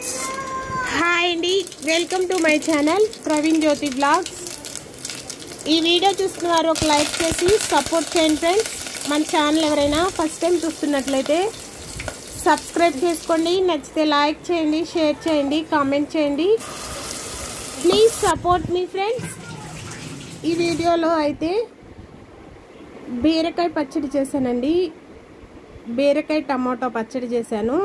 Hi అండి, welcome to my channel Praveen Jyothi blogs. ఈ video చూస్తున్నవారు ఒక లైక్ చేసి సపోర్ట్ చేయండి ఫ్రెండ్స్. మన ఛానల్ ఎవరైనా ఫస్ట్ టైం చూస్తున్నట్లయితే సబ్స్క్రైబ్ చేసుకోండి. నచ్చితే లైక్ చేయండి, షేర్ చేయండి, కామెంట్ చేయండి. Please support me friends. ఈ వీడియోలో అయితే బీరకాయ పచ్చడి చేశానండి. బీరకాయ టమాటో పచ్చడి చేశాను.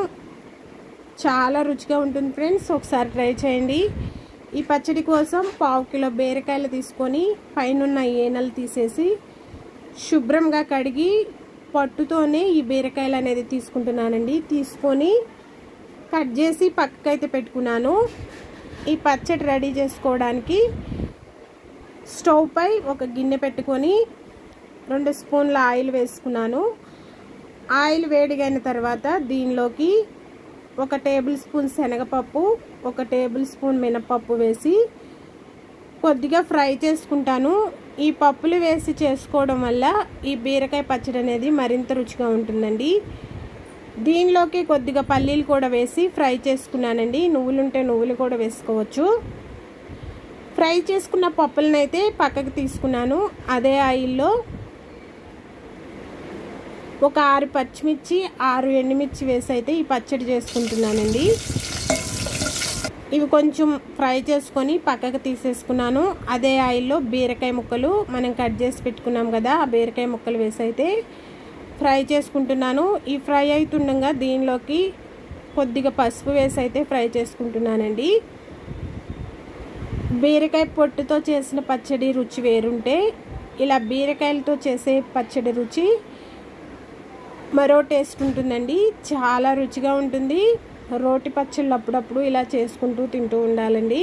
చాలా రుచిగా ఉంటుంది ఫ్రెండ్స్, ఒకసారి ట్రై చేయండి. ఈ పచ్చడి కోసం 1/2 కిలో బీరకాయలు తీసుకొని పైన ఏనలు తీసేసి శుభ్రంగా కడిగి పట్టుతోనే ఈ బీరకాయలు అనేది తీసుకుంటున్నానండి. తీసుకొని కట్ చేసి పక్కకైతే పెట్టుకున్నాను. ఈ పచ్చడి రెడీ చేసుకోవడానికి స్టవ్ పై ఒక గిన్నె పెట్టుకొని 2 స్పూన్ల ఆయిల్ వేసుకున్నాను. ఆయిల్ వేడిగైన తర్వాత దీనిలోకి 1 టేబుల్ స్పూన్ శనగపప్పు, 1 టేబుల్ స్పూన్ మినపప్పు వేసి కొద్దిగా ఫ్రై చేసుకుంటాను. ఈ పప్పులు వేసి చేసుకోవడం వల్ల ఈ బీరకాయ పచ్చడి అనేది మరింత రుచిగా ఉంటుందండి. దీనిలోకి కొద్దిగా పల్లీలు కూడా వేసి ఫ్రై చేసుకున్నానండి. నువ్వులుంటే నువ్వులు కూడా వేసుకోవచ్చు. ఫ్రై చేసుకున్న పప్పులను అయితే పక్కకు తీసుకున్నాను. అదే ఆయిల్లో ఒక 6 పచ్చిమిర్చి, 6 ఎండుమిర్చి వేసి అయితే ఈ పచ్చడి చేసుకుంటున్నానండి. ఇవి కొంచెం ఫ్రై చేసుకొని పక్కకు తీసేసుకున్నాను. అదే ఆయిల్లో బీరకాయ ముక్కలు మనం కట్ చేసి పెట్టుకున్నాం కదా, ఆ బీరకాయ ముక్కలు వేసి అయితే ఫ్రై చేసుకుంటున్నాను. ఈ ఫ్రై అవుతుండగా దీనిలోకి కొద్దిగా పసుపు వేసి అయితే ఫ్రై చేసుకుంటున్నానండి. బీరకాయ పొట్టుతో చేసిన పచ్చడి రుచి వేరుంటే, ఇలా బీరకాయలతో చేసే పచ్చడి రుచి మరో టేస్ట్ ఉంటుందండి. చాలా రుచిగా ఉంటుంది. రోటి పచ్చళ్ళు అప్పుడప్పుడు ఇలా చేసుకుంటూ తింటూ ఉండాలండి.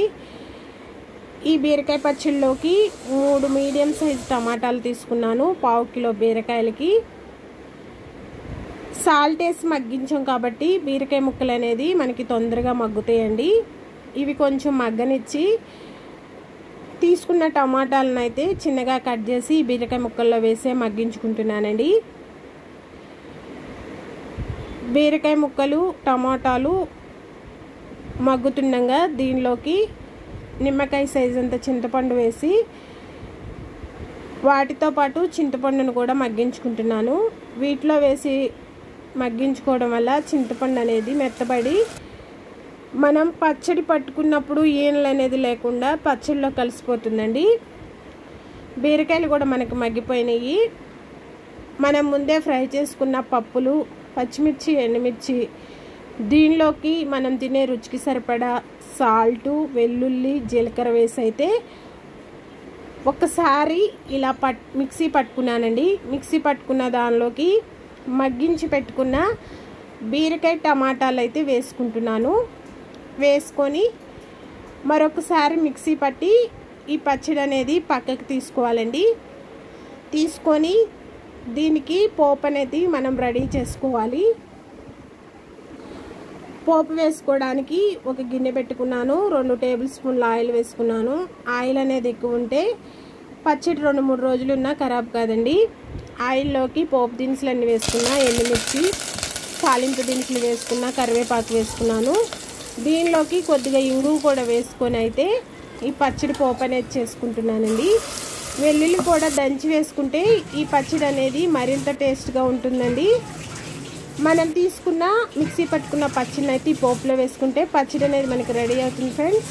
ఈ బీరకాయ పచ్చళ్ళలోకి 3 మీడియం సైజ్ టమాటాలు తీసుకున్నాను 1/2 కిలో బీరకాయలకి. సాల్ట్ వేసి మగ్గించాం కాబట్టి బీరకాయ ముక్కలు అనేది మనకి తొందరగా మగ్గుతాయండి. ఇవి కొంచెం మగ్గనిచ్చి తీసుకున్న టమాటాలను అయితే చిన్నగా కట్ చేసి బీరకాయ ముక్కల్లో వేసే మగ్గించుకుంటున్నానండి. బీరకాయ ముక్కలు, టమాటాలు మగ్గుతుండగా దీనిలోకి నిమ్మకాయ సైజు అంత చింతపండు వేసి వాటితో పాటు చింతపండును కూడా మగ్గించుకుంటున్నాను. వీటిలో వేసి మగ్గించుకోవడం వల్ల చింతపండు అనేది మెత్తబడి మనం పచ్చడి పట్టుకున్నప్పుడు ఈనెలు అనేది లేకుండా పచ్చడిలో కలిసిపోతుందండి. బీరకాయలు కూడా మనకు మగ్గిపోయినాయి. మనం ముందే ఫ్రై చేసుకున్న పప్పులు, పచ్చిమిర్చి, ఎండుమిర్చి, దీనిలోకి మనం తినే రుచికి సరిపడా సాల్టు, వెల్లుల్లి, జీలకర్ర వేసి అయితే ఒక్కసారి ఇలా మిక్సీ పట్టుకున్నానండి. మిక్సీ పట్టుకున్న దానిలోకి మగ్గించి పెట్టుకున్న బీరకాయ టమాటాలు అయితే వేసుకుంటున్నాను. వేసుకొని మరొకసారి మిక్సీ పట్టి ఈ పచ్చడి అనేది పక్కకు తీసుకోవాలండి. తీసుకొని దీనికి పోపు అనేది మనం రెడీ చేసుకోవాలి. పోపు వేసుకోవడానికి ఒక గిన్నె పెట్టుకున్నాను. 2 టేబుల్ స్పూన్ల ఆయిల్ వేసుకున్నాను. ఆయిల్ అనేది ఎక్కువ ఉంటే పచ్చడి 2-3 రోజులున్నా ఖరాబ్ కాదండి. ఆయిల్లోకి పోపు దినుసులన్నీ వేసుకున్నా, ఎండుమిర్చి, తాలింపు దినుసులు వేసుకున్నా, కరివేపాకు వేసుకున్నాను. దీనిలోకి కొద్దిగా ఇంగువ కూడా వేసుకొని అయితే ఈ పచ్చడి పోపు అనేది చేసుకుంటున్నానండి. వెల్లుల్లి కూడా దంచి వేసుకుంటే ఈ పచ్చడి అనేది మరింత టేస్ట్గా ఉంటుందండి. మనం తీసుకున్న మిక్సీ పట్టుకున్న పచ్చడిని అయితే ఈ పోపులో వేసుకుంటే పచ్చడి అనేది మనకి రెడీ అవుతుంది ఫ్రెండ్స్.